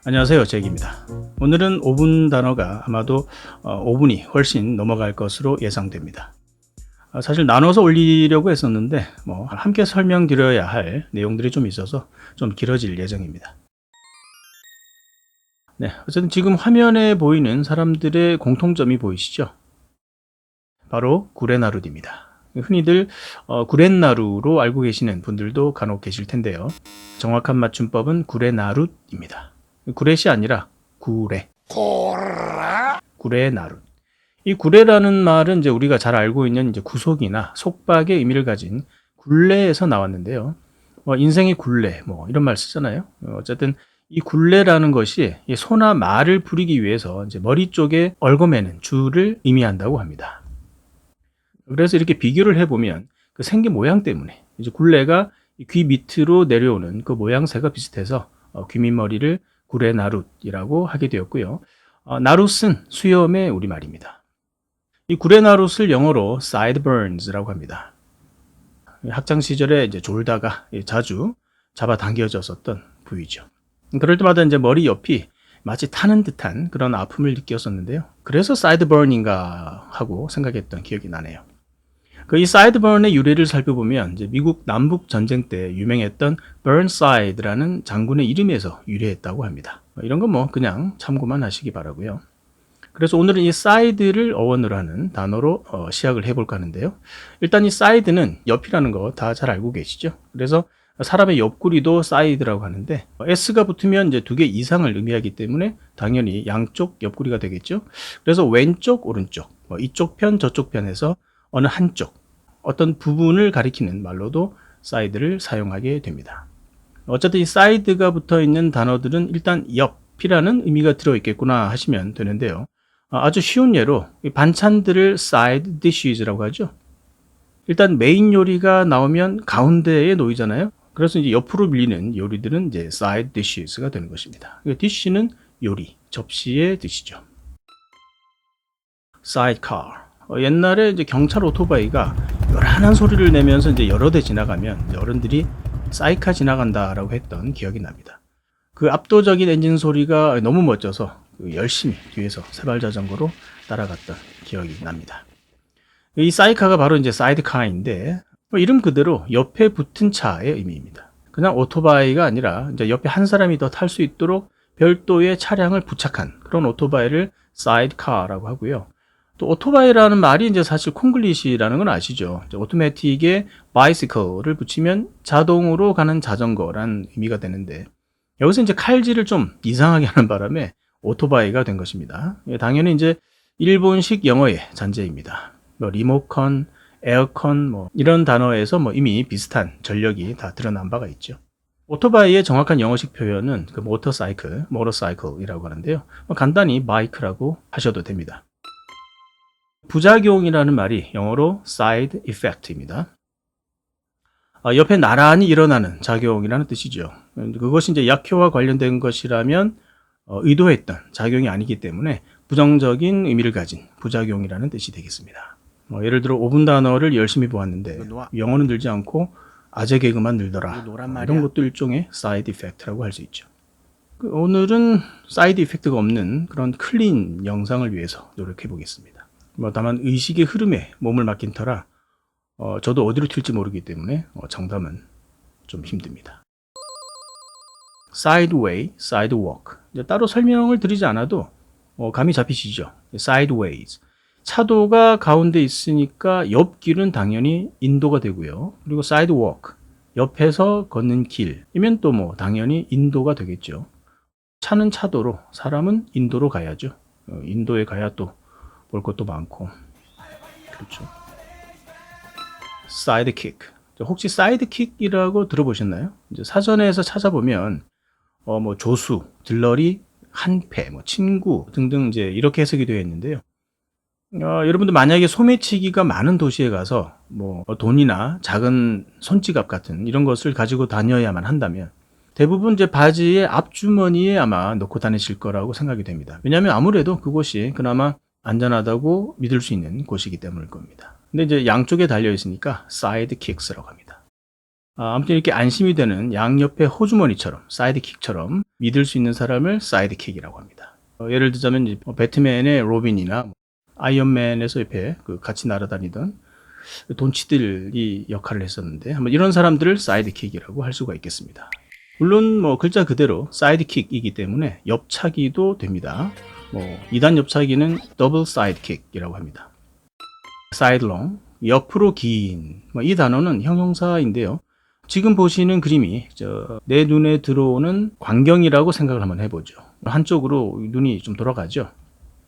안녕하세요, 잭입니다. 오늘은 5분 단어가 아마도 5분이 훨씬 넘어갈 것으로 예상됩니다. 사실 나눠서 올리려고 했었는데 함께 설명드려야 할 내용들이 좀 있어서 좀 길어질 예정입니다. 네, 어쨌든 지금 화면에 보이는 사람들의 공통점이 보이시죠? 바로 구레나룻입니다. 흔히들 구렛나루로 알고 계시는 분들도 간혹 계실 텐데요. 정확한 맞춤법은 구레나룻입니다. 구렛이 아니라 구레. 구레나룻. 이 구레라는 말은 이제 우리가 잘 알고 있는 이제 구속이나 속박의 의미를 가진 굴레에서 나왔는데요. 인생의 굴레, 이런 말 쓰잖아요. 어쨌든 이 굴레라는 것이 이 소나 말을 부리기 위해서 이제 머리 쪽에 얽어매는 줄을 의미한다고 합니다. 그래서 이렇게 비교를 해보면 그 생긴 모양 때문에 이제 굴레가 귀 밑으로 내려오는 그 모양새가 비슷해서 귀밑머리를 구레나룻이라고 하게 되었고요. 나룻은 수염의 우리말입니다. 이 구레나룻을 영어로 sideburns라고 합니다. 학창 시절에 이제 졸다가 자주 잡아당겨졌었던 부위죠. 그럴 때마다 이제 머리 옆이 마치 타는 듯한 그런 아픔을 느꼈었는데요. 그래서 사이드버닝가 하고 생각했던 기억이 나네요. 이 사이드버닝의 유래를 살펴보면 이제 미국 남북 전쟁 때 유명했던 버은사이드라는 장군의 이름에서 유래했다고 합니다. 이런 건 그냥 참고만 하시기 바라고요. 그래서 오늘은 이 사이드를 어원으로 하는 단어로 시작을 해볼까 하는데요. 일단 이 사이드는 옆이라는 거 다 잘 알고 계시죠? 그래서 사람의 옆구리도 사이드라고 하는데 S가 붙으면 이제 2개 이상을 의미하기 때문에 당연히 양쪽 옆구리가 되겠죠. 그래서 왼쪽, 오른쪽, 이쪽 편, 저쪽 편에서 어느 한쪽, 어떤 부분을 가리키는 말로도 사이드를 사용하게 됩니다. 어쨌든 이 사이드가 붙어 있는 단어들은 일단 옆이라는 의미가 들어있겠구나 하시면 되는데요. 아주 쉬운 예로 반찬들을 side dishes라고 하죠. 일단 메인 요리가 나오면 가운데에 놓이잖아요. 그래서 이제 옆으로 밀리는 요리들은 이제 side dishes가 되는 것입니다. dish는 요리, 접시의 뜻이죠. sidecar. 옛날에 이제 경찰 오토바이가 요란한 소리를 내면서 이제 여러 대 지나가면 이제 어른들이 사이카 지나간다라고 했던 기억이 납니다. 그 압도적인 엔진 소리가 너무 멋져서 열심히 뒤에서 세발 자전거로 따라갔던 기억이 납니다. 이 사이카가 바로 이제 사이드카인데 이름 그대로 옆에 붙은 차의 의미입니다. 그냥 오토바이가 아니라 이제 옆에 한 사람이 더 탈 수 있도록 별도의 차량을 부착한 그런 오토바이를 사이드카라고 하고요. 또 오토바이라는 말이 이제 사실 콩글리시라는 건 아시죠? 오토매틱에 바이시클을 붙이면 자동으로 가는 자전거란 의미가 되는데 여기서 이제 칼질을 좀 이상하게 하는 바람에 오토바이가 된 것입니다. 당연히 이제 일본식 영어의 잔재입니다. 리모컨, 에어컨 이런 단어에서 이미 비슷한 전력이 다 드러난 바가 있죠. 오토바이의 정확한 영어식 표현은 그 모터사이클이라고 하는데요. 간단히 바이크라고 하셔도 됩니다. 부작용이라는 말이 영어로 side effect입니다. 옆에 나란히 일어나는 작용이라는 뜻이죠. 그것이 이제 약효와 관련된 것이라면 의도했던 작용이 아니기 때문에 부정적인 의미를 가진 부작용이라는 뜻이 되겠습니다. 예를 들어 5분 단어를 열심히 보았는데 영어는 늘지 않고 아재 개그만 늘더라. 이런 것도 일종의 side effect라고 할 수 있죠. 오늘은 사이드 이펙트가 없는 그런 클린 영상을 위해서 노력해 보겠습니다. 다만 의식의 흐름에 몸을 맡긴 터라 저도 어디로 튈지 모르기 때문에 정답은 좀 힘듭니다. sideway, sidewalk. 따로 설명을 드리지 않아도 감이 잡히시죠? sideways. 차도가 가운데 있으니까 옆길은 당연히 인도가 되고요. 그리고 sidewalk. 옆에서 걷는 길이면 또 당연히 인도가 되겠죠. 차는 차도로, 사람은 인도로 가야죠. 인도에 가야 또 볼 것도 많고. 그렇죠. 사이드킥. 혹시 사이드킥이라고 들어보셨나요? 이제 사전에서 찾아보면 조수, 들러리, 한패, 친구 등등 이제 이렇게 해석이 되어 있는데요. 여러분들 만약에 소매치기가 많은 도시에 가서 돈이나 작은 손지갑 같은 이런 것을 가지고 다녀야만 한다면 대부분 이제 바지의 앞주머니에 아마 넣고 다니실 거라고 생각이 됩니다. 왜냐하면 아무래도 그곳이 그나마 안전하다고 믿을 수 있는 곳이기 때문일 겁니다. 근데 이제 양쪽에 달려 있으니까 사이드 킥스라고 합니다. 아무튼 이렇게 안심이 되는 양옆의 호주머니처럼, 사이드킥처럼 믿을 수 있는 사람을 사이드킥이라고 합니다. 예를 들자면 이제 배트맨의 로빈이나 아이언맨에서 옆에 같이 날아다니던 돈치들이 역할을 했었는데 한번 이런 사람들을 사이드킥이라고 할 수가 있겠습니다. 물론 글자 그대로 사이드킥이기 때문에 옆차기도 됩니다. 2단 옆차기는 더블 사이드킥이라고 합니다. sidelong, 옆으로 긴, 이 단어는 형용사인데요. 지금 보시는 그림이 내 눈에 들어오는 광경이라고 생각을 한번 해보죠. 한쪽으로 눈이 좀 돌아가죠.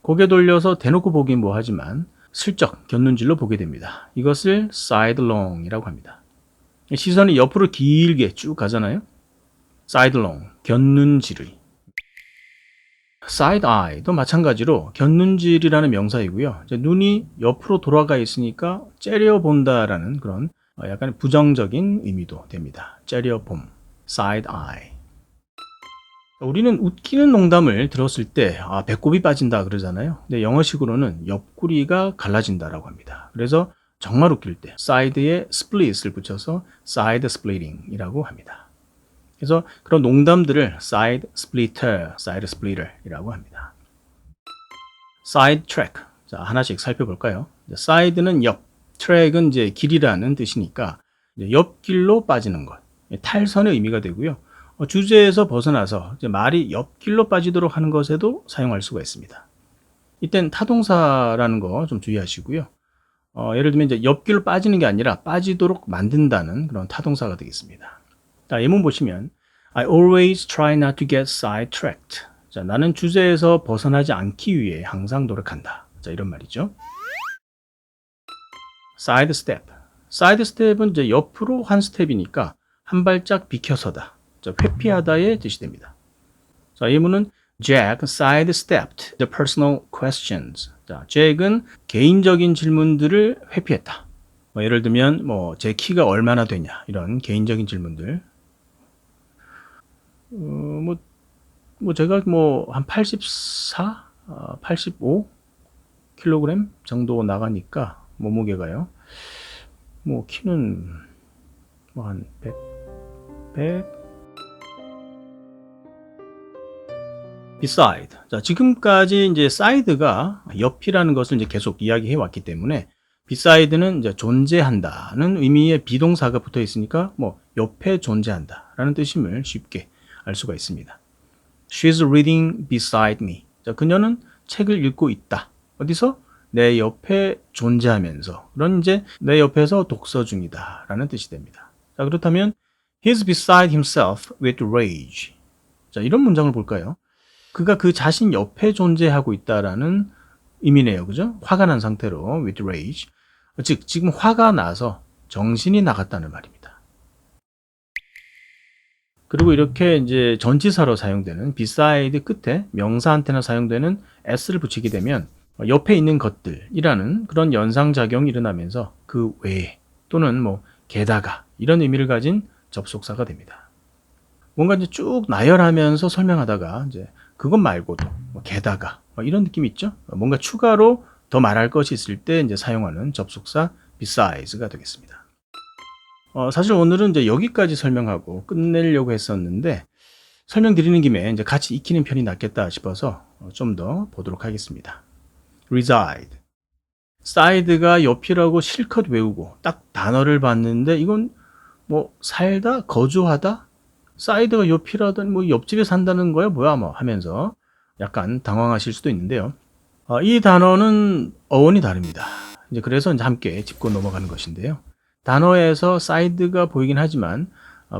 고개 돌려서 대놓고 보긴 뭐하지만 슬쩍 곁눈질로 보게 됩니다. 이것을 sidelong이라고 합니다. 시선이 옆으로 길게 쭉 가잖아요. sidelong, 곁눈질의. side eye도 마찬가지로 곁눈질이라는 명사이고요. 눈이 옆으로 돌아가 있으니까 째려본다라는 그런 약간 부정적인 의미도 됩니다. 째려봄, side eye. 우리는 웃기는 농담을 들었을 때 배꼽이 빠진다 그러잖아요. 근데 영어식으로는 옆구리가 갈라진다라고 합니다. 그래서 정말 웃길 때 side에 split을 붙여서 side splitting이라고 합니다. 그래서 그런 농담들을 side splitter, side splitter이라고 합니다. side track. 자, 하나씩 살펴볼까요? side는 옆, track은 이제 길이라는 뜻이니까 옆길로 빠지는 것. 탈선의 의미가 되고요. 주제에서 벗어나서 이제 말이 옆길로 빠지도록 하는 것에도 사용할 수가 있습니다. 이땐 타동사라는 거 좀 주의하시고요. 예를 들면 이제 옆길로 빠지는 게 아니라 빠지도록 만든다는 그런 타동사가 되겠습니다. 자, 예문 보시면 I always try not to get sidetracked. 자, 나는 주제에서 벗어나지 않기 위해 항상 노력한다. 자, 이런 말이죠. sidestep. sidestep은 이제 옆으로 한 스텝이니까 한 발짝 비켜서다. 자, 회피하다의 뜻이 됩니다. 자, 예문은 Jack sidestepped the personal questions. 자, 잭은 개인적인 질문들을 회피했다. 예를 들면 제 키가 얼마나 되냐 이런 개인적인 질문들. 제가 한 84, 85 킬로그램 정도 나가니까 몸무게가요. 키는 한 100. beside. 자, 지금까지 이제 side가 옆이라는 것을 이제 계속 이야기해 왔기 때문에 beside는 이제 존재한다는 의미의 비동사가 붙어 있으니까 옆에 존재한다라는 뜻임을 쉽게 알 수가 있습니다. She's reading beside me. 자, 그녀는 책을 읽고 있다. 어디서? 내 옆에 존재하면서. 그런 이제 내 옆에서 독서 중이다라는 뜻이 됩니다. 자, 그렇다면 He's beside himself with rage. 자, 이런 문장을 볼까요? 그가 그 자신 옆에 존재하고 있다라는 의미네요. 그죠? 화가 난 상태로 with rage. 즉, 지금 화가 나서 정신이 나갔다는 말입니다. 그리고 이렇게 이제 전치사로 사용되는 beside 끝에 명사한테나 사용되는 s를 붙이게 되면 옆에 있는 것들이라는 그런 연상작용이 일어나면서 그 외에 또는 게다가 이런 의미를 가진 접속사가 됩니다. 뭔가 이제 쭉 나열하면서 설명하다가 이제 그것 말고도 게다가 이런 느낌이 있죠. 뭔가 추가로 더 말할 것이 있을 때 이제 사용하는 접속사 besides,가 되겠습니다. 사실 오늘은 이제 여기까지 설명하고 끝내려고 했었는데 설명드리는 김에 이제 같이 익히는 편이 낫겠다 싶어서 좀 더 보도록 하겠습니다. reside. side가 옆이라고 실컷 외우고 딱 단어를 봤는데 이건 살다, 거주하다, 사이드가 옆이라던 옆집에 산다는 거야 뭐야 하면서 약간 당황하실 수도 있는데요. 이 단어는 어원이 다릅니다. 이제 그래서 이제 함께 짚고 넘어가는 것인데요. 단어에서 사이드가 보이긴 하지만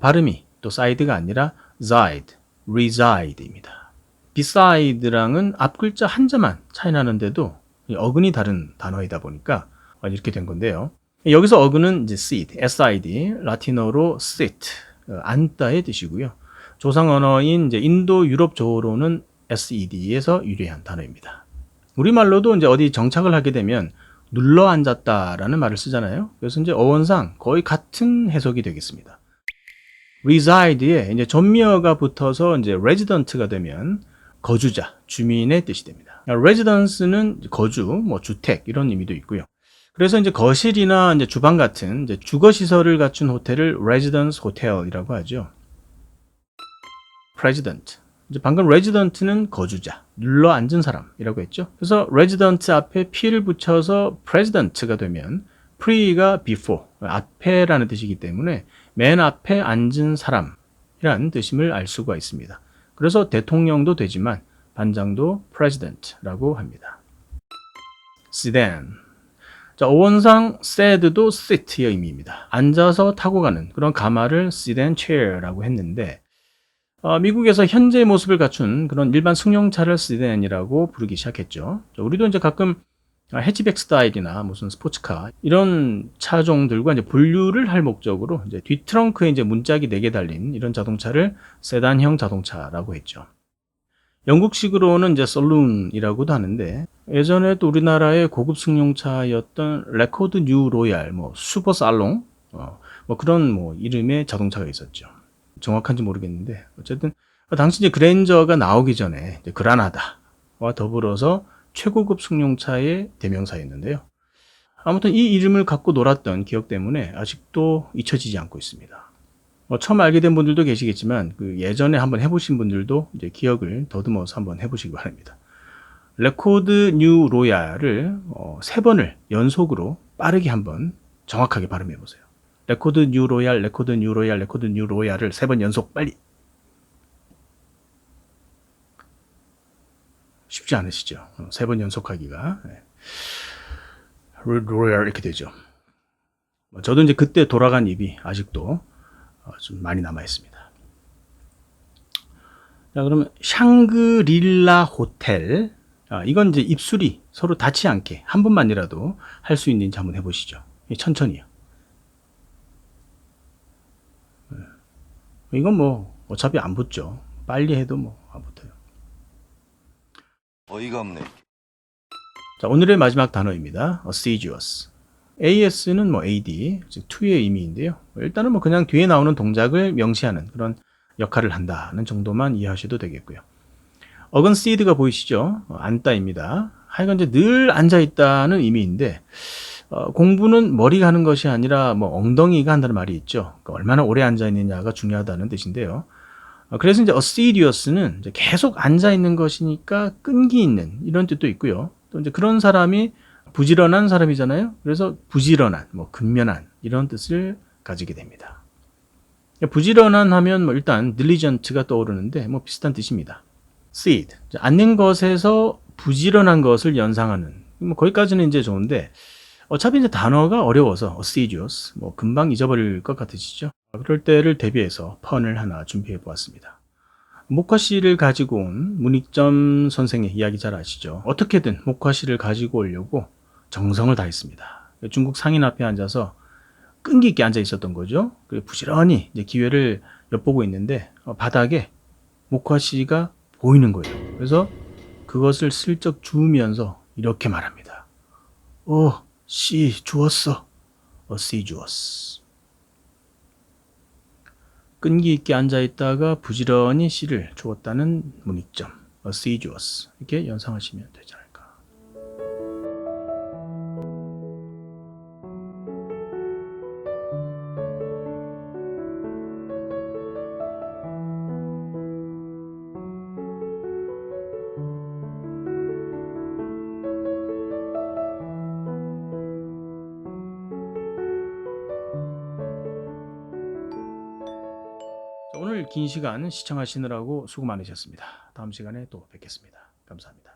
발음이 또 사이드가 아니라 side, reside입니다. beside랑은 앞 글자 한자만 차이 나는데도 어근이 다른 단어이다 보니까 이렇게 된 건데요. 여기서 어근은 이제 sit, SID, 라틴어로 sit, 앉다의 뜻이고요. 조상 언어인 이제 인도 유럽 조어로는 SED에서 유래한 단어입니다. 우리말로도 이제 어디 정착을 하게 되면 눌러 앉았다라는 말을 쓰잖아요. 그래서 이제 어원상 거의 같은 해석이 되겠습니다. reside에 이제 전미어가 붙어서 이제 resident가 되면 거주자, 주민의 뜻이 됩니다. residence는 거주, 주택 이런 의미도 있고요. 그래서 이제 거실이나 이제 주방 같은 이제 주거 시설을 갖춘 호텔을 residence hotel이라고 하죠. president. 이제 방금 resident는 거주자, 눌러 앉은 사람이라고 했죠. 그래서 resident 앞에 p를 붙여서 president가 되면 pre가 before, 앞에라는 뜻이기 때문에 맨 앞에 앉은 사람이라는 뜻임을 알 수가 있습니다. 그래서 대통령도 되지만 반장도 president라고 합니다. sedan. 자, 어원상 sed도 sit의 의미입니다. 앉아서 타고 가는 그런 가마를 sedan chair라고 했는데 미국에서 현재의 모습을 갖춘 그런 일반 승용차를 sedan이라고 부르기 시작했죠. 우리도 이제 가끔 해치백 스타일이나 무슨 스포츠카 이런 차종들과 이제 분류를 할 목적으로 이제 뒤 트렁크에 이제 문짝이 4개 달린 이런 자동차를 세단형 자동차라고 했죠. 영국식으로는 이제 설룬이라고도 하는데 예전에 또 우리나라의 고급 승용차였던 레코드 뉴 로얄, 뭐 슈퍼 살롱, 뭐 그런 뭐 이름의 자동차가 있었죠. 정확한지 모르겠는데 어쨌든 당시 이제 그랜저가 나오기 전에 이제 그라나다와 더불어서 최고급 승용차의 대명사였는데요. 아무튼 이 이름을 갖고 놀았던 기억 때문에 아직도 잊혀지지 않고 있습니다. 처음 알게 된 분들도 계시겠지만 그 예전에 한번 해보신 분들도 이제 기억을 더듬어서 한번 해보시기 바랍니다. 레코드 뉴 로얄을 3번을 연속으로 빠르게 한번 정확하게 발음해 보세요. 레코드 뉴 로얄, 레코드 뉴 로얄, 레코드 뉴 로얄을 3번 연속 빨리. 쉽지 않으시죠? 3번 연속하기가. 로얄 이렇게 되죠. 저도 이제 그때 돌아간 입이 아직도 좀 많이 남아 있습니다. 자, 그러면 샹그릴라 호텔. 이건 이제 입술이 서로 닿지 않게 한 번만이라도 할 수 있는지 한번 해보시죠. 천천히요. 이건 뭐 어차피 안 붙죠. 빨리 해도 뭐 안 붙어요. 어이가 없네. 자, 오늘의 마지막 단어입니다. assiduous. as는 뭐 ad, 즉 to의 의미인데요. 일단은 뭐 그냥 뒤에 나오는 동작을 명시하는 그런 역할을 한다는 정도만 이해하셔도 되겠고요. 어건 seed가 보이시죠? 앉다입니다. 하여간 이제 늘 앉아 있다는 의미인데 공부는 머리가 하는 것이 아니라 뭐 엉덩이가 한다는 말이 있죠. 그러니까 얼마나 오래 앉아 있느냐가 중요하다는 뜻인데요. 그래서 이제 assiduous는 이제 계속 앉아 있는 것이니까 끈기 있는 이런 뜻도 있고요. 또 이제 그런 사람이 부지런한 사람이잖아요. 그래서 부지런한, 뭐 근면한 이런 뜻을 가지게 됩니다. 부지런한 하면 뭐 일단 diligent가 떠오르는데 뭐 비슷한 뜻입니다. seed, 앉는 것에서 부지런한 것을 연상하는 뭐 거기까지는 이제 좋은데 어차피 이제 단어가 어려워서 assiduous 뭐 금방 잊어버릴 것 같으시죠? 그럴 때를 대비해서 펀을 하나 준비해 보았습니다. 목화씨를 가지고 온 문익점 선생의 이야기 잘 아시죠? 어떻게든 목화씨를 가지고 오려고 정성을 다했습니다. 중국 상인 앞에 앉아서 끈기 있게 앉아 있었던 거죠. 부지런히 이제 기회를 엿보고 있는데 바닥에 목화씨가 보이는 거예요. 그래서 그것을 슬쩍 주우면서 이렇게 말합니다. 씨 주웠어. 씨 주웠어. 끈기 있게 앉아 있다가 부지런히 씨를 주었다는 문익점. 씨 주웠어. 이렇게 연상하시면 되지 않을까. 오늘 긴 시간 시청하시느라고 수고 많으셨습니다. 다음 시간에 또 뵙겠습니다. 감사합니다.